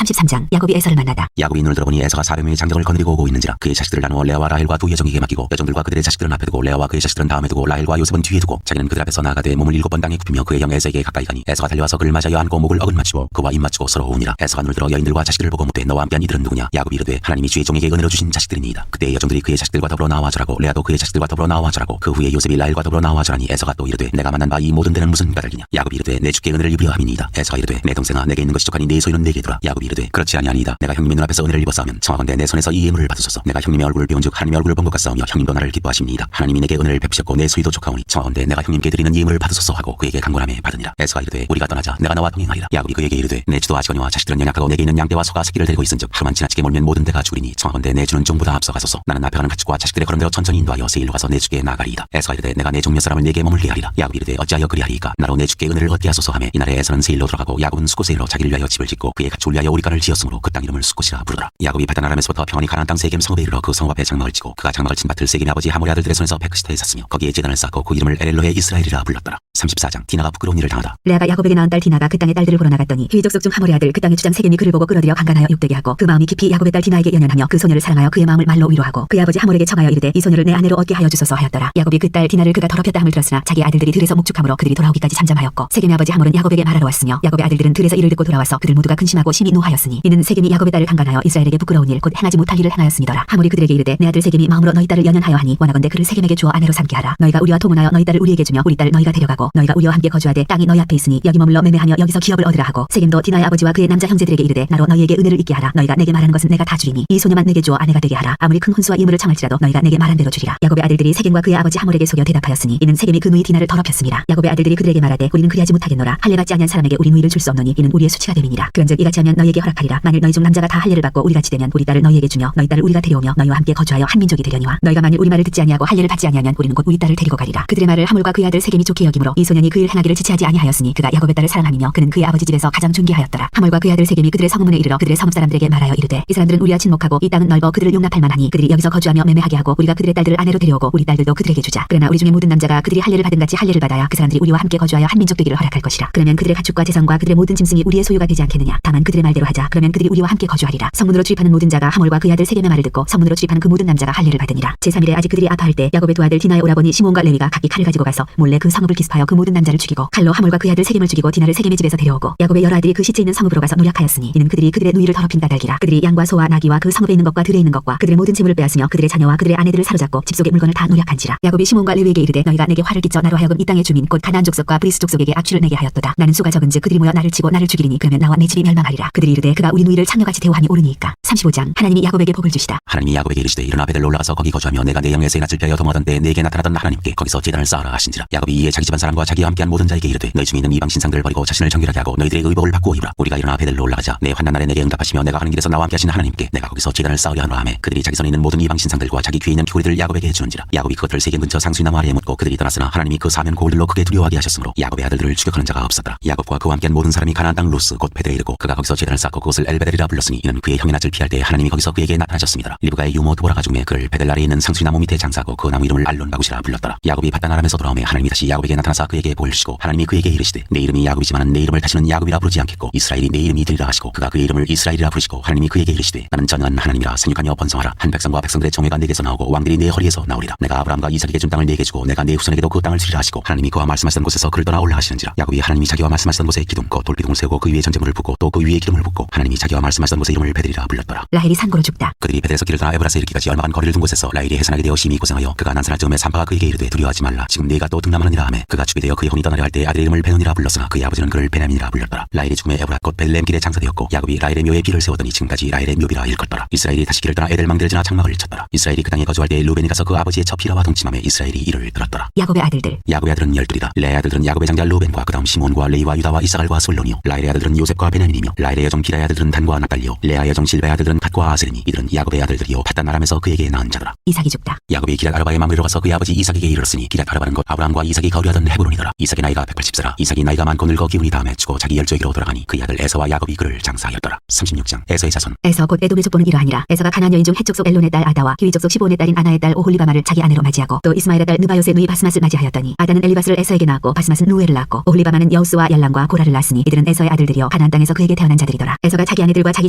33장 야곱이 에서를 만나다. 야곱이 눈을 들어보니 에서가 400명의 장정을 거느리고 오고 있는지라 그의 자식들을 나누어 레아와 라헬과 두 여종에게 맡기고 여종들과 그들의 자식들은 앞에 두고 레아와 그의 자식들은 다음에 두고 라헬과 요셉은 뒤에 두고 자기는 그들 앞에서 나아가되 몸을 7번 땅에 굽히며 그의 형 에서에게 가까이 가니 에서가 달려와서 그를 맞아 안고 목을 어긋맞추고 그와 입 맞추고 서로 우니라. 에서가 눈을 들어 여인들과 자식들을 보고 묻되 너와 함께한 이들은 누구냐. 야곱이 이르되 하나님이 주의 종에게 은혜로 주신 자식들이니이다. 그때 여종들이 그의 자식들과 더불어 나와 저라고 레아도 그의 자식들과 더불어 나와 저라고 그 후에 요셉이 라헬과 더불어 나와 저라니 에서가 또 이르되 내가 만난 바 이 모든 데는 무슨 까닭이냐. 야곱이 이르되 내 주께 은혜를 입으려 함이니이다. 에서가 이르되 내 동생아 내게 있는 것이 족하니 네 소유는 내게 두라. 야곱이 이르되 그렇지 아니하니이다. 내가 형님의 눈앞에서 은혜를 입었사오면 청하건대 내 손에서 이 예물을 받으소서. 내가 형님의 얼굴을 비운즉 하나님의 얼굴을 본 것 같사오며 형님도 나를 기뻐하십니이다. 하나님이 내게 은혜를 베푸셨고 내 소유도 족하오니 청하건대 내가 형님께 드리는 이 예물을 받으소서 하고 그에게 간구하매 받으니라. 에서가 이르되 우리가 떠나자. 내가 너와 동행하리라. 야곱이 그에게 이르되 내 주도 아시거니와 자식들은 연약하고 내게 있는 양떼와 소가 새끼를 데리고 있은즉 하루만 지나치게 몰면 모든 데가 죽으리니 청하건대 내 주는 종보다 앞서가소서. 나는 앞에 가는 가축과 자식들의 걸음대로 천천히 인도하여 세일로 가서 내 주께 나아가리이다. 에서가 이르되 내가 내 종 몇 사람을 내게 머물게 하리라. 야곱이 이르되 어찌하여 그리하리이까. 나로 내 주께 은혜를 얻게 하소서 하매 이날에 에서는 세일로 들어가고 야곱은 수코세일로 자기를 위하여 집을 짓고 그의 가축을 위하여 오리간을 지었으므로 그 땅 이름을 수코시라 부르더라. 야곱이 파단 아람에서부터 평안히 가나안 땅 세겜 성읍에 이르러 그 성읍 앞에 장막을 치고 그가 장막을 친 밭을 세겜의 아버지 하몰의 아들들의 손에서 베크시타에 샀으며 거기에 제단을 쌓고 그 이름을 엘엘로의 이스라엘이라 불렀더라. 34장 디나가 부끄러운 일을 당하다. 레아가 야곱에게 낳은 딸 디나가 그 땅의 딸들을 보러 나갔더니 그의 족속 중 하몰의 아들 그 땅의 주장 세겜이 그를 보고 끌어들여 강간하여 욕되게 하고 그 마음이 깊이 야곱의 딸 디나에게 연연하며 그 소녀를 사랑하여 그의 마음을 말로 위로하고 그의 아버지 하몰에게 청하여 이르되 이 소녀를 내 아내로 얻게 하여 주소서 하였더라. 야곱이 그 딸 디나를 그가 더럽혔다 함을 들었으나 자기 아들들이 들에서 목축함으로 그들이 돌아오기까지 잠잠하였고 세겜의 아버지 하몰은 야곱에게 말하러 왔으며 야곱의 아들들은 들에서 이를 듣고 돌아와서 그들 모두가 근심하고 심히 노하였으니 이는 세겜이 야곱의 딸을 강간하여 이스라엘에게 부끄러운 일 곧 행하지 못할 일을 행하였음이더라. 하몰이 그들에게 이르되 내 아들 세겜이 마음으로 너희 딸을 연연하여 하니 원하건대 그를 세겜에게 주어 아내로 삼게 하라. 너희가 우리와 통혼하여 너희 딸을 우리에게 주며 우리 딸을 너희가 데려가고 너희가 우리와 함께 거주하되 땅이 너희 앞에 있으니 여기 머물러 매매하며 여기서 기업을 얻으라 하고 세겜도 디나의 아버지와 그의 남자 형제들에게 이르되 나로 너희에게 은혜를 잊게 하라. 너희가 내게 말하는 것은 내가 다 주리니 이 소녀만 내게 주어 아내가 되게 하라. 아무리 큰 혼수와 이물을 청할지라도 너희가 내게 말한 대로 주리라. 야곱의 아들들이 세겜과 그의 아버지 하몰에게 속여 대답하였으니 이는 세겜이 그 누이 디나를 더럽혔습니다. 야곱의 아들들이 그들에게 말하되 우리는 그리하지 못하겠노라. 할례 받지 아니한 사람에게 우리 누이를 줄 수 없노니 이는 우리의 수치가 됨이니라. 그런즉 이같이 하면 너희에게 허락하리라. 만일 너희 중 남자가 다 할례를 받고 우리 같이 되면 우리 딸을 너희에게 주며 너희 딸을 우리가 데려오며 너희와 함께 거주하여 한 민족이 되려니와 너희가 만일 우리 말을 듣지 아니하고 할례를 받지 아니하면 우리는 곧 우리 딸을 데리고 가리라. 그들의 말을 하몰과 그의 아들 세겜이 좋게 여기므로 이 소년이 그 일 행하기를 지체하지 아니하였으니 그가 야곱의 딸을 사랑하며 그는 그의 아버지 집에서 가장 존귀하였더라. 하몰과 그의 아들 세겜이 그들의 성문에 이르러 그들의 성읍 사람들에게 말하여 이르되 이 사람들은 우리와 친목하고 이 땅은 넓어 그들을 용납할 만하니 그들이 여기서 거주하며 매매하게 하고 우리가 그들의 딸들을 아내로 데려오고 우리 딸들도 그들에게 주자. 그러나 우리 중에 모든 남자가 그들이 할례를 받은 같이 할례를 받아야 그 사람들이 우리와 함께 거주하여 한 민족 되기를 허락할 것이라. 그러면 그들의 가축과 재산과 그들의 모든 짐승이 우리의 소유가 되지 않겠느냐. 다만 그들의 말대로 하자. 그러면 그들이 우리와 함께 거주하리라. 성문으로 출입하는 모든 자가 하몰과 그의 아들 세겜의 말을 듣고 성문으로 출입하는 그 모든 남자가 할례를 받으니라. 제3일에 아직 그들이 아파할 때 야곱의 두 아들 디나의 오라버니 시몬과 레위가 각기 칼을 가지고 가서 몰래 그 성읍을 기습하여 그 모든 남자를 죽이고 칼로 하몰과 그의 아들 세겜을 죽이고 디나를 세겜의 집에서 데려오고 야곱의 여러 아들이 그 시체 있는 성읍으로 가서 노략하였으니 이는 그들이 그들의 누이를 더럽힌 까닭이라. 그들이 양과 소와 나귀와 그 성읍에 있는 것과 들에 있는 것과 그들의 모든 재물을 빼앗으며 그들의 자녀와 그들의 아내들을 사로잡고 집 속의 물건을 다 노략한지라. 야곱이 시몬과 레위에게 이르되 너희가 내게 화를 끼쳐 나로 하여금 이 땅의 주민 곧 가나안 족속과 브리스 족속에게 악취를 내게 하였도다. 나는 수가 적은즉 그들이 모여 나를 치고 나를 죽이리니 그러면 나와 내 집이 멸망하리라. 그들이 이르되 그가 우리 누이를 창녀같이 대우하니 옳으니까. 35장 하나님이 야곱에게 복을 주시다. 하나님이 야곱에게 이르시되 일어나 베델로 올라가서 거기 거주하며 내가 내 영에서의 낯을 피하여 도모하던 때에 내게 나타나던 하나님께 거기서 제단을 쌓으라 하신지라. 야곱이 이에 자기 집안 사람과 자기와 함께한 모든 자에게 이르되 너희 중에 있는 이방 신상들을 버리고 자신을 정결하게 하고 너희들의 의복을 바꾸어 입으라. 우리가 일어나 베델로 올라가자. 내 환난 날에 내게 응답하시며 내가 가는 길에서 나와 함께 하시는 하나님께 내가 거기서 제단을 쌓으려 하노라 하매 그들이 자기 손에 있는 모든 이방 신상들과 자기 귀에 있는 귀고리들을 야곱에게 해주는지라. 야곱이 그것들을 세겜 근처 상수나무 아래에 묻고 그들이 떠났으나 하나님이 그 사면 고울들로 크게 두려워하게 하셨으므로 야곱의 아들들을 추격하는 자가 없었더라. 야곱과 그와 함께한 모든 사람이 가나안 땅 루스 곧 베델에 이르고 그가 거기서 제단을 쌓고 그것을 엘베델이라 불렀으니 이는 그의 형의 낯을 피할 때 하나님이 거기서 그에게 나타나셨습니다. 리브가의 유모 드보라가 중에 그를 베델 아래에 있는 상수나무 밑에 장사하고 그 나무 이름을 알론바굿이라 불렀더라. 야곱이 바단 아람에서 돌아오매 하나님이 다시 야곱에게 나타나사 그에게 복을 주시고 하나님이 그에게 이르시되 내 이름이 야곱이지만은 내 이름을 다시는 야곱이라 부르지 않겠고 이스라엘이 내 이름이 되리라 하시고 그가 그의 이름을 이스라엘이라 부르시고 하나님이 그에게 이르시되 나는 전능한 하나님이라 생육하여 번성하라. 한 백성과 백성들의 정예가 내게서 나오고 왕들이 내 허리에서 나오리라. 내가 아브라함과 이삭에게 준 땅을 내게 주고 내가 내 후손에게도 그 땅을 주리라 하시고 하나님이 그와 말씀하시던 곳에서 그를 떠나 올라가시는지라. 야곱이 하나님이 자기와 말씀하시던 곳에 기둥 곧 돌기둥을 세우고 그 위에 전제물을 붓고 또 그 위에 기름을 붓고 하나님이 자기와 말씀하시던 곳의 이름을 베델이라 불렀더라. 라헬이 산고로 죽다. 그들이 베델에서 길을 떠나 에브라스에 이르기까지 얼마간 거리를 둔 곳에서 라헬이 해산하게 되어 심히 고생하여 그가 난산할 즈음에 산파가 그에게 이르되 두려워하지 말라. 지금 네가 또 등남하느니라 하매 그가 죽게 되어 그의 혼이 떠나려 할 때 아들의 이름을 베논이라 불렀으나 그의 아버지는 그를 베냐민이라 불렀더라. 라헬이 죽음에 에브라 곧 벨레헴 길에 장사되었고 야곱이 라헬의 묘에 비를 세우더니 지금까지 라헬의 묘비라 일컫더라. 이스라엘이 다시 길을 떠나 에델망대를 지나 장막을 쳤더라. 이스라엘이 그 땅에 거주할 때 루벤이 가서 그 아버지의 첩히라와 동침함에 이스라엘이 이를 들었더라. 야곱의 아들들. 야곱의 아들은 12이다. 레아의 아들들은 야곱의 장자 루벤과 그 다음 시몬과 레이와 유다와 이사갈과 솔로니요. 라헬의 아들들은 요셉과 베냐민이며 라헬의 여종 기라의 아들들은 단과 납달리요. 레아의 여종 실바의 아들들은 갓과 아셀이니 이들은 야곱의 아들들이요 팟단 아람에서 그에게 낳은 자더라. 이삭이 죽다. 야곱이 기럇 아르바에 머무르러 가서 그의 아버지 이삭에게 이르렀으니 기럇 아르바는 곧 아브라함과 이삭이 거류하던 헤브론이더라. 이삭의 나이가 180세라. 이삭이 나이가 많고 늙어 기운이 다음에 죽고 자기 열조에게로 돌아가니 그의 아들 에서와 야곱이 그를 장사하였더라. 36장 에서의 자손. 에서 곧 에돔의 족보는 이러하니라. 에서가 가나안 여인 중 헷 족속 엘론의 딸 아다와 히위 족속 시브온의 딸인 아나의 딸 오홀리바마를 자기 아내로 맞이하고 또 이스마엘의 딸 느바요스의 누이 바스맛을 맞이하였더니 아다는 엘리바스를 에서에게 낳았고 바스맛은 루엘을 낳았고 오홀리바마는 여우스와 yar람과 고라를 낳았으니 이들은 에서의 아들들이요 가나안 땅에서 그에게 태어난 자들이더라. 에서가 자기 아내들과 자기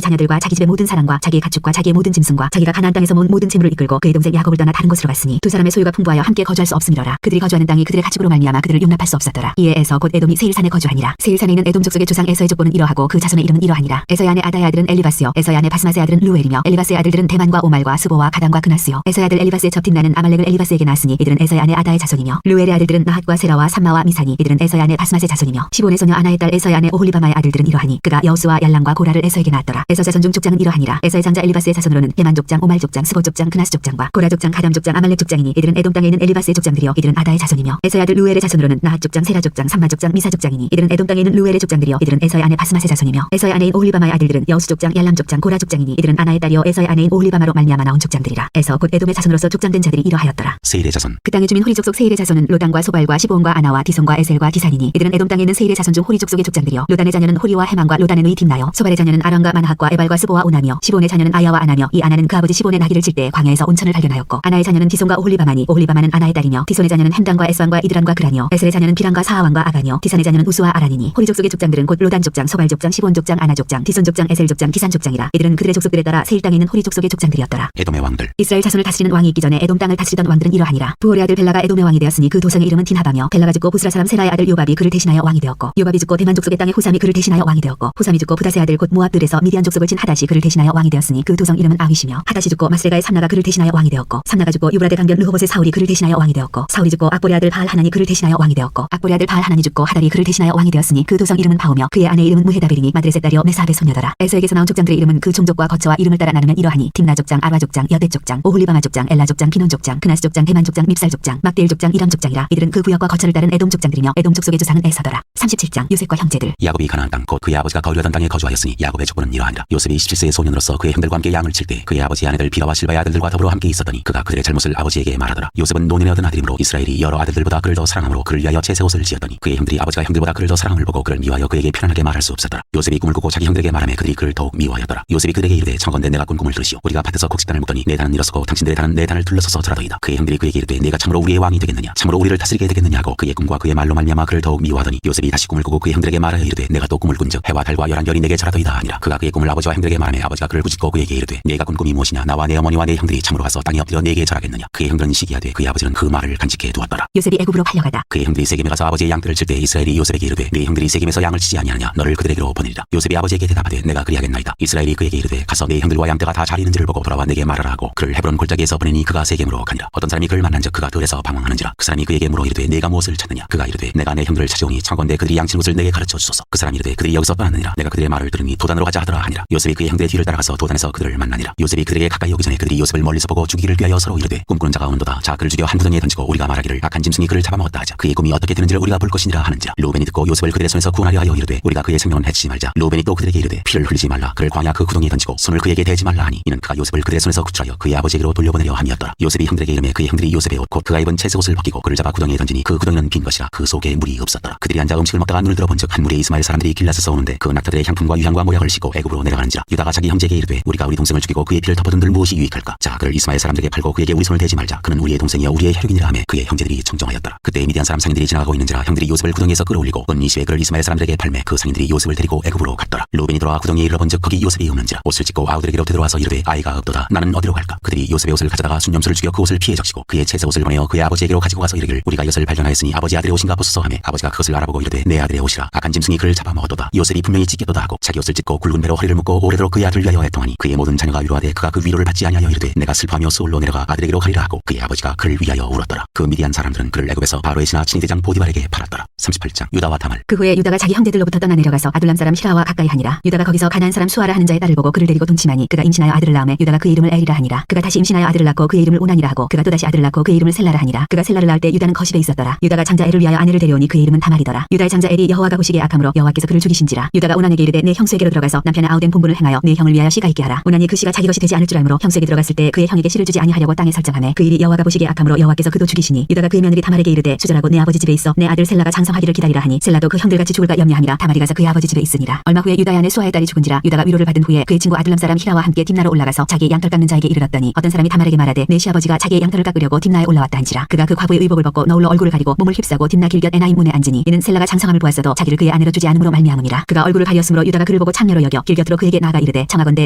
자녀들과 자기 집의 모든 사람과 자기의 가축과 자기의 모든 짐승과 자기가 가나안 땅에서 모은 모든 재물을 이끌고 그의 동생 야곱을 떠나 다른 곳으로 갔으니 두 사람의 소유가 풍부하여 함께 거주할 수 없음이로라. 그들이 거주하는 땅이 그들의 가축으로 말미암아 그들을 용납할 수 없었더라. 이에 에서 곧 에돔이 세일산에 거주하니라. 세일산에 있는 에돔 족속의 조상 에서의 족보는 이러하고 그 자손의 이름은 이러하니라. 에서의 아내 아다의 아들은 엘리바스요 에서의 아내 바스맛의 아들은 루엘이며 엘리바스의 아들들은 대만과 오말과 스보와 가단과 그나스요. 에서의 아들 엘리바스의 접팀나는 아말렉을 엘리바스에게 낳았으니 이들은 에서의 아내 아다의 자손이며 루엘의 아들들은 나핫과 세라와 삼마와 미사니 이들은 에서의 아내 바스맛의 자손이며 시본의 소녀 아나의 딸 에서의 아내 오홀리바마의 아들들은 이러하니 그가 여우스와 yar람과 고라를 에서에게 낳았더라. 에서 자손 중 족장은 이러하니라. 에서의 장자 엘리바스의 자손으로는 대만 족장 오말 족장 스보 족장 그나스 족장과 고라 족장 가담 족장 아말렉 족장이니 이들은 에돔 땅에 있는 엘리바스의 족장들이요 이들은 아다의 자손이며 에서의 아들 루엘의 자손으로는 나핫 족장 세라 족장 삼마 족장 미사 족장이니 이들은 에돔 땅에 있는 루엘의 족장들이요 이들은 에서의 아내 바스맛의 자손이며 에서의 아내인 오홀리바마의 아들들은 여우스 족장 yar람 족장 고라 족장이니 이들은 아나의 딸이요 에서의 아내인 오홀리바마로 말미암아 나온 족장들이라. 에서 곧 에돔의 자손으로서 족장된 자들이 이러하였더라. 세일의 자손. 그 땅의 주민 호리 족속 세일의 자손은 로단과 소발과 시브온과 아나와 디손과 에셀과 디산이니 이들은 에돔 땅에 있는 세일의 자손 중 호리 족속의 족장들이요 로단의 자녀는 호리와 해만과 로단의 누이 딥나요 소발의 자녀는 아람과 만핫과 에발과 스보와 오나며 시본의 자녀는 아야와 아나며 이 아나는 그 아버지 시본의 나귀를 칠 때 광야에서 온천을 발견하였고 아나의 자녀는 디손과 오홀리바마니 오홀리바마는 아나의 딸이며 디손의 자녀는 햄단과 에스완과 이드람과 그라니요 에셀의 자녀는 비람과 사하왕과 아가니요 디산의 자녀는 우스와 아라니니 호리 족속의 족장들은 곧 로단 족장 소발 족장 시본 족장 아나 족장 디손 족장 에셀 족장 디산 족장이라. 이들은 그들의 족속들에 따라 세일 땅에 있는 호리 족속의 족장들이었더라. 에돔의 왕들. 이스라엘 자손을 다스리는 왕이 있기 전에 에돔 땅을 다스리던 왕들은 이러하니라. 부올의 아들 벨라가 에돔의 왕이 되었으니 그 도성의 이름은 디나바며 벨라가 죽고 부스라 사람 세라의 아들 요밥이 그를 대신하여 왕이 되었고 요밥이 죽고 대만 족속의 땅에 후삼이 그를 대신하여 왕이 되었고 후삼이 죽고 부다스의 아들 곧 모압들에서 미디안 족속을 친 하닷이 그를 대신하여 왕이 되었으니 그 도성 이름은 아윗이며 하닷이 죽고 마스레가의 삼나가 그를 대신하여 왕이 되었고 삼나가 죽고 유브라데 강변 르호봇의 사울이 그를 대신하여 왕이 되었고 사울이 죽고 악보의 아들 바알 하나니 그를 대신하여 왕이 되었고 악보의 아들 바알 하나니 죽고 하달이 그를 대신하여 왕이 되었으니 그 도성 이름은 바오며 그의 아내 이름은 무헤다벨이니 마드레셋 딸이요 메사압의 손녀더라. 에서에게서 나온 족장들의 이름은 그 종족과 거처와 이름을 따라 나누면 이러하니 딥나 족장 아라 족장 여벳 족장 오홀리바마 족장 엘라 족장 기논 족장 그나스 족장 대만 족장 밉살 족장 막디엘 족장 이람 족장이라. 이들은 그 구역과 거처를 따른 에돔 족장들이며 에돔 족속의 조상은 에서더라. 37장 요셉과 형제들. 야곱이 가나안 땅 곧 그의 아버지가 거류하던 땅에 거주하였으니 야곱의 족보는 이러하니라. 요셉이 17세의 소년으로서 그의 형들과 함께 양을 칠 때 그의 아버지 아내들 비라와 실바의 아들들과 더불어 함께 있었더니 그가 그들의 잘못을 아버지에게 말하더라. 요셉은 노년에 얻은 아들이므로 이스라엘이 여러 아들들보다 그를 더 사랑함으로 그를 위하여 채새 옷을 지었더니 그의 형들이 아버지가 형들보다 그를 더 사랑함을 보고 그를 미워하여 그에게 편안하게 말할 수 없었더라. 요셉이 꿈을 꾸고 자기 형들에게 말하며 그들이 그를 더욱 미워하였더라. 요셉이 그들에게 이르되 청건대 내가 꾼 꿈을 들으시오. 우리가 밭에서 곡식단을 묶더니 내 단은 일어서고 당신들의 단은 내 단을 둘러서서 절하더이다. 그의 형들이 그에게 이르되 내가 참으로 우리의 왕이 되겠느냐 참으로 우리를 다스리게 되겠느냐 하고 그의 꿈과 그의 말로 말미암아 그를 더욱 미워하더니 요셉이 다시 꿈을 꾸고 그의 형들에게 말하여 이르되 내가 또 꿈을 꾼즉 해와 달과 열한 별이 내게 절하더이다 하니라. 그가 그의 꿈을 아버지와 형들에게 말하며 아버지가 그를 꾸짖고 그에게 이르되 내가 꾼 꿈이 무엇이냐 나와 내 어머니와 내 형들이 참으로 가서 땅에 엎드려 내게 절하겠느냐. 그의 형들은 시기하되 그의 아버지는 그 말을 간직해 두었더라. 요셉이 애굽으로 팔려가다. 그의 형들이 세겜에 가서 아버지의 양들을 칠 때 이스라엘이 요셉에게 이르되 네 형들이 세겜에서 양을 치지 아니하느냐 너를 그들에게로 보내리라. 요셉이 아버지에게 대답하되 내가 그리하겠나이다. 이스라엘이 그에게 이르되 가서 네 형들과 양떼가 다 잘 있는지를 보고 돌아와 내게 말하라 하고 그를 헤브론 골짜기에서 보내니 그가 세겜으로 가니라. 어떤 사람이 그를 만난즉 그가 들에서 방황하는지라. 그 사람이 그에게 물어 이르되 내가 무엇을 찾느냐. 그가 이르되 내가 내 형들을 찾아오니 청건대 그들이 양치는 곳을 내게 가르쳐 주소서. 그 사람이 이르되 그들이 여기서 떠났느니라. 내가 그들의 말을 들으니 도단으로 가자 하더라 하니라. 요셉이 그의 형들의 뒤를 따라가서 도단에서 그들을 만나니라. 요셉이 그들에게 가까이 오기 전에 그들이 요셉을 멀리서 보고 죽이기를 위하여 서로 이르되 꿈꾸는 자가 오는도다. 자 그를 죽여 한 구덩이에 던지고 우리가 말하기를 악한 짐승이 그를 잡아먹었다 하자. 그의 꿈이 어떻게 되는지를 우리가 볼 것이니라 하는지라. 루벤이 듣고 요셉을 그들의 손에서 구원하려 하여 이르되 우리가 그의 생명은 해치지 말자. 루벤이 또 그들에게 이르되 피를 흘리지 말라. 그를 광야 그 구덩이에 던지고 손을 그에게 대지 말라 하니 이는 그가 요셉을 그들의 손에서 구출하여 그의 아버지에게로 돌려보내려 함이었더라. 요셉이 형들에게 이르매 그의 형들이 요셉의 옷 곧 그가 입은 채색 옷을 벗기고 그를 잡아 구덩이에 던지니 그 구덩이는 빈 것이라 그 속에 물이 없었더라. 그들이 앉아 음식을 먹다가 눈을 들어본즉 한 무리의 이스마엘 사람들이 길라스에서 오는데 그 낙타들의 향품과 유향과 모약을 싣고 애굽으로 내려가는지라. 유다가 자기 형제에게 이르되 우리가 우리 동생을 죽이고 그의 피를 덮어둔들 무엇이 유익할까. 자 그를 이스마엘 사람들에게 팔고 그에게 우리 손을 대지 말자. 그는 우리의 동생이여 우리의 혈육이니라 하며 그의 형제들이 청정하였더라. 그때 미디안 사람 상인들이 지나가고 있는지라 형들이 요셉을 구덩이에서 끌어올리고 은 20에 그를 이스마엘 사람들에게 팔매 그 상인들이 요셉을 데리고 애굽으로 갔더라. 루벤이 돌아와 구덩이에 이르러본즉 거기 요셉이 없는지라. 옷을 찢고 아우들에게로 되돌아와서 이르되 아이가 없도다. 나는 어디로 갈까. 그들이 요셉의 옷을 가져다가 순념수를 죽여 그 옷을 피해 적시고 그의 채색 옷을 보내어 그의 아버지에게로 가지고 가서 이르길 우리가 이것을 발견하였으니 아버지 아들의 옷인가 보소서 하매 아버지가 그것을 알아보고 이르되 내 아들의 옷이라. 악한 짐승이 그를 잡아먹었도다. 요셉이 분명히 찢겼도다 하고 자기 옷을 찢고 굵은 배로 허리를 묶고 오래도록 그의 아들을 위하여 애통하니 그의 모든 자녀가 위로하되 그가 그 위로를 받지 아니하여 이르되 내가 슬퍼하며 수울로 내려가 아들에게로 가리라 하고 그의 아버지가 그를 위하여 울었더라. 그 미디안 사람들은 그를 애굽에서 바로의 신하 친위대장 보디발에게 팔았더라. 38장 유다와 다말. 그 후에 유다가 자기 형제들로부터 떠나 내려가서 아둘람 사람 히라와 가까이 하니라. 유다가 거기서 가나안 사람 수아라 하는 자의 딸을 보고 그를 데리고 동침하니 그가 임신하여 아들을 낳음에 유다가 그의 이름을 엘이라 하니라. 그가 다시 임신하여 아들을 낳고 그의 이름을 오난이라 하고 그가 또다시 아들을 낳고 그의 이름을 셀라라 하니라. 그가 셀라를 낳을 때 유다는 거십에 있었더라. 유다가 장자 엘을 위하여 아내를 데려오니 그의 이름은 다말이더라. 유다의 장자 엘이 여호와가 보시기에 악함으로 여호와께서 그를 죽이신지라. 유다가 오난에게 이르되 내 형수에게로 들어가서 남편의 아우된 분분을 행하여 내 형을 위하여 위하여 씨가 있게 하라. 오나니 그 씨가 자기 것이 되지 않을 줄 알므로 형수에게 들어갔을 때 그의 형에게 씨를 주지 아니하려고 땅에 설정하매 그 일이 여호와가 보시기에 악함으로 여호와께서 그도 죽이시니 유다가 그의 며느리 다말에게 이르되 수절하고 내 아버지 집에 있어 내 아들 셀라가 장성하기를 기다리라 하니 셀라도 그 형들같이 죽을까 염려함이라 다말이 가서 그의 아버지 집에 있으니라. 얼마 후에 유다의 아내 수아의 딸이 죽은지라 유다가 위로를 받은 후에 그의 친구 아둘람 사람 히라와 함께 딥나로 올라가서 자기의 양털 깎는 자에게 이르렀더니 어떤 사람이 다말에게 말하되 내 시아버지가 자기의 양털을 깎으려고 딥나에 올라왔다 한지라. 그가 그 과부의 의복을 벗고 너울로 얼굴을 가리고 몸을 휩싸고 딥나 길곁 에나임 문에 앉으니 이는 셀라가 장성함을 보았어도 자기를 그의 아내로 주지 않음으로 말미암음이라. 그가 얼굴을 가리었으므로 유다가 그를 보고 창녀로 여겨 길곁으로 그에게 나아가 이르되 청하건대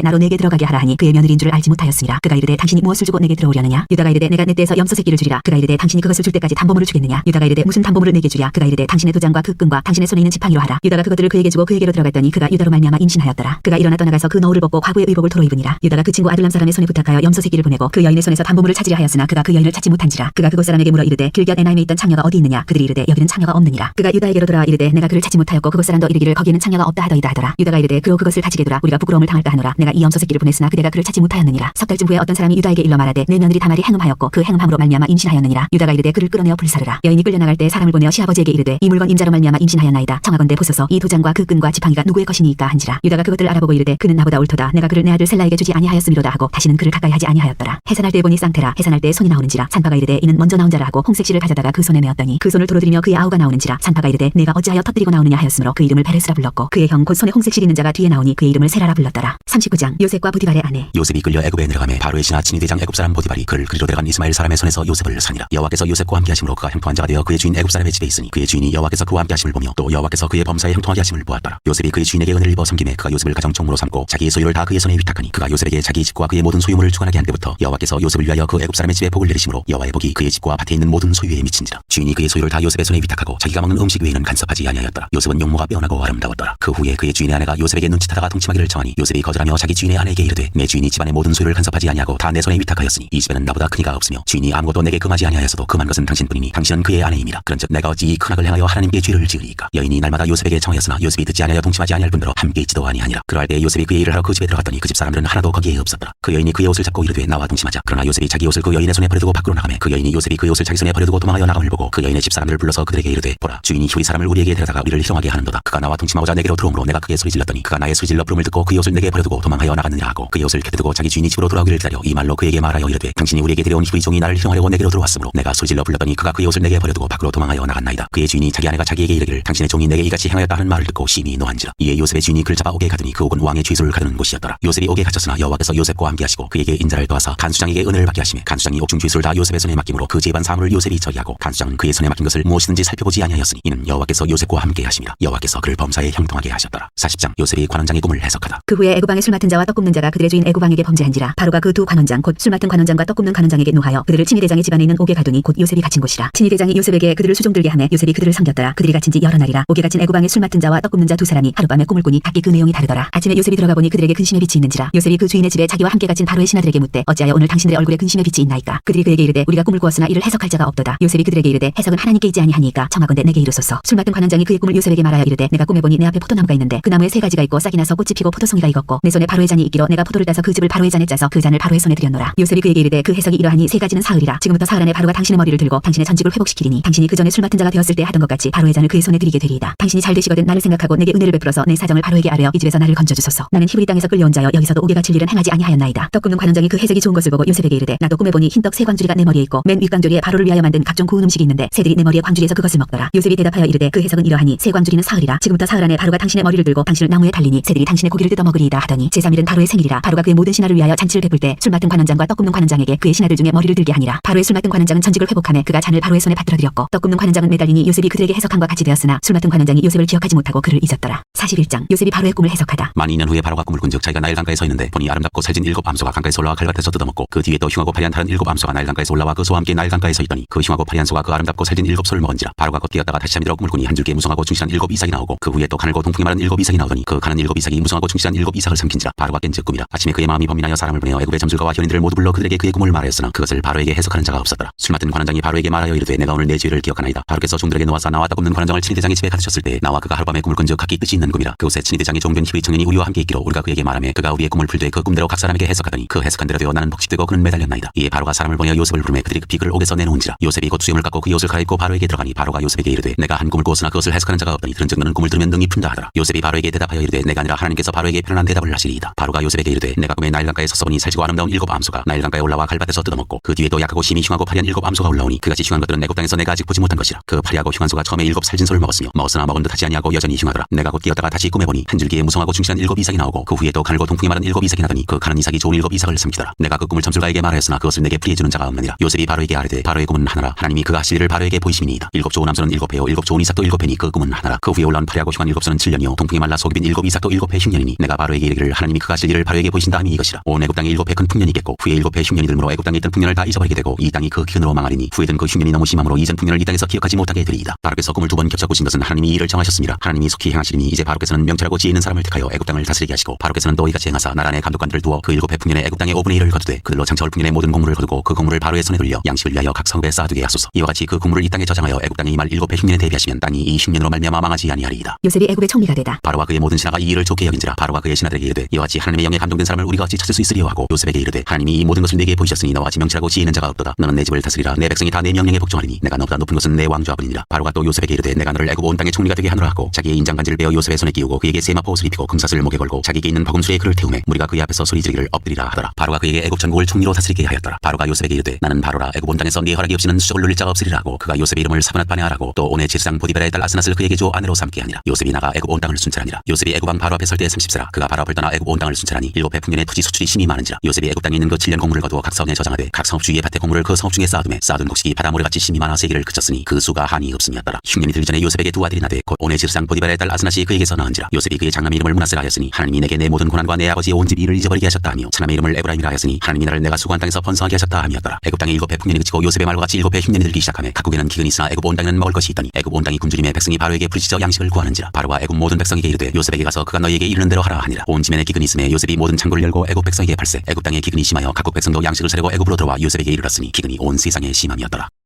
나로 내게 들어가게 하라 하니 그의 며느리인 줄 알지 못하였습니다. 그가 이르되 당신이 무엇을 주고 내게 들어오려느냐. 유다가 이르되 내가 내 떼에서 염소 새끼를 주리라. 그가 이르되 당신이 그것을 줄 때까지 담보물을 주겠느냐. 유다가 이르되 무슨 담보물을 내게 주랴. 그가 이르되 당신의 도장과 그 끈과 당신의 손에 있는 지팡이로 하라. 유다가 그것들을 그에게 주고 그에게로 들어갔더니 그가 유다로 말미암아 임신하였더라. 그가 일어나 떠나가서 그 너울을 벗고 과부의 의복을 도로 입으니라. 유다가 그 친구 아둘람 사람의 손에 부탁하여 염소 새끼를 보내고 그 여인의 손에서 담보물을 찾으려 하였으나 그가 그 여인을 찾지 못한지라. 그가 그곳 사람에게 물어 이르되 길곁 에나임에 있던 창녀가 어디 있느냐. 그들이 이르되 여기는 창녀가 없느니라. 그가 유다에게로 돌아와 이르되 내가 그를 찾지 못하였고 그곳 사람도 이르기를 거기에는 창녀가 없다 하더이다 하더라. 유다가 이르되 그로 그것을 가지게 두라. 우리가 부끄러움을 당할까 하노라. 내가 이 염소 새끼를 보냈으나 그대가 그를 찾지 못하였느니라. 석 달쯤 후에 어떤 사람이 유다에게 일러 말하되 내 며느리 다말이 행음하였고 그 행음함으로 말미암아 임신하였느니라. 유다가 이르되 그를 끌어내어 불사르라. 여인이 끌려나갈 때 사람을 보내어 시아버지에게 이르되 이 물건 임자로 말미암아 임신하였나이다. 청하건대 보소서 이 도장과 그 끈과 지팡이가 누구의 것이니이까 한지라. 유다가 그것들을 알아보고 이르되 그는 나보다 옳도다. 내가 그를 내 아들 셀라에게 주지 아니하였음이로다 하고 다시는 그를 가까이 하지 아니하였더라. 해산할 때 보니 쌍태라. 해산할 때 손이 나오는지라. 산파가 이르되 이는 먼저 나온 자라 하고 홍색 실을 가져다가 그 손에 메었더니 그 손을 도로 들이며 그의 아우가 나오는지라. 산파가 이르되 내가 어찌하여 터뜨리고 나오느냐 하였으므로 그 이름을 베레스라 불렀고 그의 형 곧 손에 홍색 실 있는 자가 뒤에 나오니 그의 이름을 세라라 불렀더라. 39장 요셉과 부디발의 아내. 요셉이 끌려 애굽에 내려가매 바로의 신하 친위대장 애굽 사람 보디발이 그를 그리로 데려간 이스마엘 사람의 손에서 요셉을 사니라. 여호와께서 요셉과 함께 하심으로 그가 형통한 자가 되어 그의 주인 애굽 사람의 집에 있으니 그의 주인이 여호와께서 그와 함께 하심을 보며 또 여호와께서 그의 범사에 형통하게 하심을 보았더라. 요셉이 그의 주인에게 은혜를 입어 섬김에 그가 요셉을 가정 총무로 삼고 자기의 소유를 다 그의 손에 위탁하니 그가 요셉에게 자기 집과 그의 모든 소유물을 주관하게 한 때부터 여호와께서 요셉을 위하여 그 애굽 사람의 집에 복을 내리심으로 여호와의 복이 그의 집과 밭에 있는 모든 소유에 미친지라. 주인이 그의 소유를 다 요셉의 손에 위탁하고 자기가 먹는 음식 외에는 간섭하지 아니하였더라. 요셉은 용모가 빼어나고 아름다웠더라. 그 후에 그의 주인의 아내가 요셉에게 눈치타다가 동침하기를 청하니 요셉이 거절하며 자기 주인의 아내에게 이르되 내 주인이 집안의 모든 소유를 간섭하지 아니하고 다 내 손에 위탁하였으니 이 집에는 나보다 큰 이가 없으며 주인이 아무것도 내게 금하지 아니하였어도 금한 것은 당신뿐이니 당신은 그의 아내임이라. 그런즉 내가 어찌 이 큰 악을 행하여 하나님께 죄를 지으리이까. 여인이 날마다 요셉에게 청하였으나 요셉이 듣지 아니하여 동침하지 아니할 뿐더러 함께 있지도 아니하니라. 그러할 때 요셉이 그의 일을 하러 그 집에 들어갔더니 그 집 사람들은 하나도 거기에 없었더라. 그 여인이 그의 옷을 잡고 이르되 나와 동침하자. 그러나 요셉이 자기 옷을 그 여인의 손에 버려두고 밖으로 나가매 그 여인이 요셉이 그의 옷을 자기 손에 버려두고 도망하여 나감을 보고 그 여인의 집 사람들을 불러서 그들에게 이르되 보라 주인이 휴리 사람을 우리에게 데려다가 우리를 희롱하게 하는도다. 그가 나와 동침하고자 내게로 들어오므로 내가 크게 소리질렀더니 그가 나의 소리질러 부름을 듣고 그의 옷을 내게 버려두고 도망하여 나갔느니라 하고 그의 옷을 켜두고 자기 주인이 집으로 돌아오기를 기다려 이 말로 그에게 말하여 이르되 당신이 우리에게 데려온 휴리 종이 나를 희롱하려고 내게로 들어왔으므로 내가 소리질러 불렀더니 그가 그의 옷을 내게 버려두고 밖으로 도망하여 나갔나이다. 그의 주인이 자기 아내가 자기에게 이르기를 당신의 종이 내게 이같이 행하였다 하는 말을 듣고 심히 노한지라. 이에 요셉의 주인이 그를 잡아 옥에 가두니 그 옥은 왕의 죄수를 가두는 곳이었더라. 요셉이 옥에 갇혔으나 여호와께서 요셉과 함께 하시고 그에게 인자를 더하사 간수장에게 은혜를 받게 하시매 간수장이 옥중 죄수를 다 요셉의 손에 맡김으로 그 재반 사물을 요셉이 처리하고 간수장은 그의 손에 맡긴 것을 무엇이든지 살펴보지 아니하였으니 이는 여호와께서 요셉과 함께 하심이라. 여호와께서 그를 범사에 형통하게 하셨더라. 40장 요셉이 관원장의 꿈을 해석하다. 그 후에 애굽왕의 술 맡은 자와 떡 굽는 자가 그들의 주인 애굽왕에게 범죄한지라. 바로가 그 두 관원장 곧 술 맡은 관원장과 떡 굽는 관원장에게 노하여 그들을 친위대장의 집안에 있는 옥에 가두니 곧 요셉이 갇힌 곳이라. 친위대장이 요셉에게 그들을 수종들게 하매 요셉이 그들을 섬겼더라. 그들이 갇힌 지 여러 날이라. 옥에 갇힌 애굽왕의 술 맡은 자와 떡 굽는 자 두 사람이 하룻밤에 꿈을 꾸니 각기 그 내용이 다르더라. 아침에 요셉이 들어가 보니 그들에게 근심의 빛이 있는지라. 요셉이 그 주인의 집에 자기와 함께 갇힌 바로의 신하들에게 묻되 어찌하여 오늘 당신들의 얼굴에 근심의 빛이 있나이까. 그들이 그에게 이르되 우리가 꿈을 꾸었으나 이를 해석할 자가 없도다. 요셉이 그들에게 이르되 해석은 하나님께 있지 아니하니까 청하건대 내게 이르소서. 술 맡은 관원장이 그의 꿈을 요셉에게 말하여 이르되 내가 꿈에 보니 내 앞에 포도나무가 있는데 그 나무에 세 가지가 있고 싹이 나서 꽃이 피고 포도송이가 익었고 내 손에 바로의 잔이 있기로 내가 포도를 따서 그 즙을 바로의 잔에 짜서 그 잔을 바로의 손에 드렸노라. 요셉이 그에게 이르되 그 해석이 이러하니 세 가지는 사흘이라. 지금부터 사흘 안에 바로가 당신의 머리를 들고 당신의 전직을 회복시키리니 당신이 그 전에 술 맡은 자가 되었을 때 하던 것 같이 바로의 잔을 그의 손에 드리게 되리이다. 당신이 잘 되시거든 나를 생각하고 내게 은혜를 베풀어서 내 사정을 바로에게 아뢰어 이 집에서 나를 건져주소서. 나는 히브리 땅에서 끌려온 자여 여기서도 옥에 갇힐 일은 행하지 아니하였나이다. 떡 굽는 관원장이 그 해석이 좋은 것을 보고 요셉에게 이르되 나도 꿈에 보니 흰떡 세 광주리가 내 머리에 있고 맨 윗광주리에 바로를 위하여 만든 각종 구운 음식이 있는데 새들이 내 머리에 광주리에서 그것을 먹더라. 요셉이 대답하여 이르되 그 해석은 이러하니 세 광주리는 사흘이라. 지금부터 사흘 안에 바로가 당신의 머리를 들고 당신을 나무에 달리니 새들이 당신의 고기를 뜯어 먹으리이다 하더니 제3일은 바로의 생일이라. 바로가 그의 모든 신하를 위하여 잔치를 베풀 때 술 맡은 관원장과 떡 굽는 관원장에게 그의 신하들 중에 머리를 들게 하니라. 바로의 술 맡은 관원장은 전직을 회복하며 그가 잔을 바로의 손에 받들어 드렸고 떡 굽는 관원장은 매달리니 요셉이 그들에게 해석함과 같이 되었으나 술 맡은 관원장이 요셉을 기억하지 못하고 그를 잊었더라. 41장 요셉이 바로의 꿈을 해석하다. 만 2년 후에 바로가 꿈을 꾼즉 자기가 나일 강가에 서 있는데 보니 아름답고 살진 7 암소가 강가에서 올라와 갈밭에서 뜯어먹고 그 뒤에 또 흉하고 파리한 다른 7 암소가 나일 강가에서 올라와 그 소와 함께 나일 강가에 서 있더니 그 흉하고 파리한 소가 그 아름답고 살진 7 소를 먹은지라. 바로가 곧 깨었다가 다시 잠이 들어 꿈을 꾸니 한 줄기에 무성하고 충실한 7 이삭이 나오고 그 후에 또 가늘고 동풍이 마른 7 이삭이 나오더니 그 가는 7 이삭이 무성하고 충실한 7 이삭을 삼킨지라. 바로가 깬즉 꿈이라. 아침에 그의 마음이 범민하여 사람을 보내어 애굽의 점술가와 현인들을 모두 불러 그들에게 그의 꿈을 말하였으나 그것을 바로에게 해석하는 자가 없었더라. 술 맡은 관원장이 바로에게 말하여 이르되 내가 오늘 내 죄를 기억하나이다. 바로께서 종들에게 놓아서 나와 떡 굽는 관원장을 친위대장의 집에 가두셨을 때 나와 그가 하룻밤에 꿈을 꾼즉 각기 뜻이 있는 꿈이라. 그곳에 친위대장의 종된 히브리 청년이 우리와 함께 있기로 우리가 그에게 말하며 그가 우리의 꿈을 풀되 그 꿈대로 각 사람에게 해석하더니 그 해석한 대로 되어 나는 복직되고 그는 매달렸나이다. 이에 바로가 사람을 보내어 요셉을 부르매 그들이 급히 그를 옥에서 내놓은지라. 요셉이 곧 수염을 깎고 그 옷을 갈아입고 바로에게 들어가니 바로가 요셉에게 이르되 내가 한 꿈을 꾸었으나 그것을 해석하는 자가 없더니 들은즉 너는 꿈을 들으면 능히 푼다 하더라. 요셉이 바로에게 대답하여 이르되 내가 아니라 하나님께서 바로에게 편안한 대답을 하시리이다. 바로가 요셉에게 이르되 내가 꿈에 나일강가에 섰서보니 살지고 아름다운 7 암소가 나일강가에 올라와 갈밭에서 뜯어먹고 그 뒤에도 약하고 심히 흉하고 파리한 7 암소가 올라오니 그같이 흉한 것들은 애굽 땅에서 내가 아직 보지 못한 것이라. 그 파리하고 흉한 소가 처음에 7 살진소를 먹었으며 먹었으나 먹은 듯 하지 아니하고 여전히 흉하더라. 내가 곧 깨었다가 다시 꿈에 보니 한 줄기에 무성하고 충실한 7 이삭이 나오고 그 후에 또 가늘고 통풍이 마른 7 이삭이 나더니 그 가는 이삭이 좋은 7 이삭을 삼키더라. 내가 그 꿈을 점술가에게 말하였으나 그것을 내게 풀이해주는 자가 없느니라. 요셉이 바로에게 아뢰되 바로의 꿈은 하나라. 하나님이 그가 하실 일을 바로에게 보이심이니이다. 7 좋은 암소는 7 회요 7 좋은 이삭도 7 회니 그 꿈은 하나라. 그 후에 올라온 파리하고 흉한 7 소는 7년이요 통풍이 말라 속이 빈 7 이삭도 7 회 흉년이니 내가 바로에게 이르기를 하나님이 그가 하실 일을 바로에게 보이신다 함이 이것이라. 온 애굽 땅에 7 회 큰 풍년이 있겠고 후에 7 회 흉년이 들므로 애굽 땅에 있던 풍년을 다 잊어버리게 되고 이 땅이 그 기근으로 망하리니 후에 든 그 흉년이 너무 심함으로 이전 풍년을 이 땅에서 기억하지 못하게 되리이다. 바로께서 꿈을 2번 겹쳐 꾸신 것은 하나님이 이 일을 정하셨습니다. 하나님이 속히 행하시리니 이제 바로께서는 명철하고 지혜 있는 사람을 택하여 애굽 땅을 다스리게 하시고 바로께서는 또 이같이 행하사 나라 내 감독관들을 두어 그 7 회 풍년에 애굽 땅의 5분의 1을 거두되 그들로 장차올 풍년의 모든 곡물을 거두고 그 곡물을 바로의 손에 돌려 양식을 위하여 각 성읍에 쌓아두게 하소서. 이와 같이 그 곡물을 이 땅에 저장하여 애굽 땅에 임할 7 회 흉년에 대비하시면 땅이 이 흉년으로 말미암아 망하지 아니하리이다. 요셉이 애굽의 총리가 되다. 바로와 그의 모든 신하가 이 일을 좋게 여긴지라. 바로와 그의 신하들에게 이르되 이와 같이 하나님의 영에 감동된 사람을 우리가 어찌 찾을 수 있으리요 하고 요셉에게 이르되 하나님이 이 모든 것을 내게 보이셨으니 너와 같이 명철하고 지혜 있는 자가 없도다. 너는 내 집을 다스리라. 내 백성이 다 내 명령에 복종하리니 내가 너보다 높은 것은 내 왕좌뿐이니라. 바로가 또 요셉에게 이르되 내가 너를 애굽 온 땅의 총리가 되게 하노라 하고 자기의 인장간지를 베어 요셉의 손에 끼우고 그에게 세마포 옷을 입히고 금사슬을 목에 걸고 자기에게 있는 버금수에 그를 태우매 무리가 그의 앞에서 소리 지르기를 엎드리라 하더라. 바로가 그에게 애굽 전국을 총리로 다스리게 하였더라. 바로가 요셉에게 이르되 나는 바로라. 애굽 온 땅에서 네 허락이 없이는 수적을 누릴 자가 없으리라 하고 그가 요셉의 이름을 사브낫 바네아라고 또 온의 제사장 보디베라의 딸 아스낫을 그에게 주어 아내로 삼게 하니라. 요셉이 나가 애굽 온 땅을 순찰하니라. 요셉이 애굽 왕 바로 앞에 설 때 30세라. 그가 바로 앞을 떠나 애굽 온 땅을 순찰하니 7 회 풍년의 토지 수출이 심히 많은지라. 요셉이 애굽 땅에 있는 그 7년 곡물을 거두어 각 성에 저장하되 각 성읍 주위의 밭의 곡물을 그 성읍 중에 쌓아두매 쌓아둔 곡식이 바다 모래같이 심히 많아 세기를 그쳤으니 그 수가 한이 없음이었더라. 흉년이 들기 전에 요셉에게 2 아들이 나되 곧 온의 제사장 보디베라의 딸 아스낫이 그에게서 낳은지라. 요셉이 그의 장남의 이름을 므낫세라 하였으니 하나님이 내게 내 모든 고난과 내 아버지의 온 집 일을 잊어버리게 하셨다 하며 차남의 이름을 에브라임이라 하였으니 하나님이 나를 내가 수고한 땅에서 번성하게 하셨다 함이었더라. 애굽 땅에 7 회 풍년이 그치고 요셉의 말과 같이 7 회 흉년이 들기 시작하며 각국에는 기근이 있으나 애굽 온 땅에는 먹을 것이 있더니 애굽 온 땅이 굶주림에 백성이 바로에게 부르짖어 양식을 구하는지라. 바로가 애굽 모든 백성에게 이르되 요셉에게 가서 그가 너희에게 이르는 대로 하라 하니라. 온 지면에 기근이 있음에 요셉이 모든 창고를 열고 애굽 백성에게 팔세. 애굽 땅에 기근이 심하여 각국 백성도 양식을 사려고 애굽으로 들어와 요셉에게 이르렀으니 기근이 온 세상에 심함이었더라.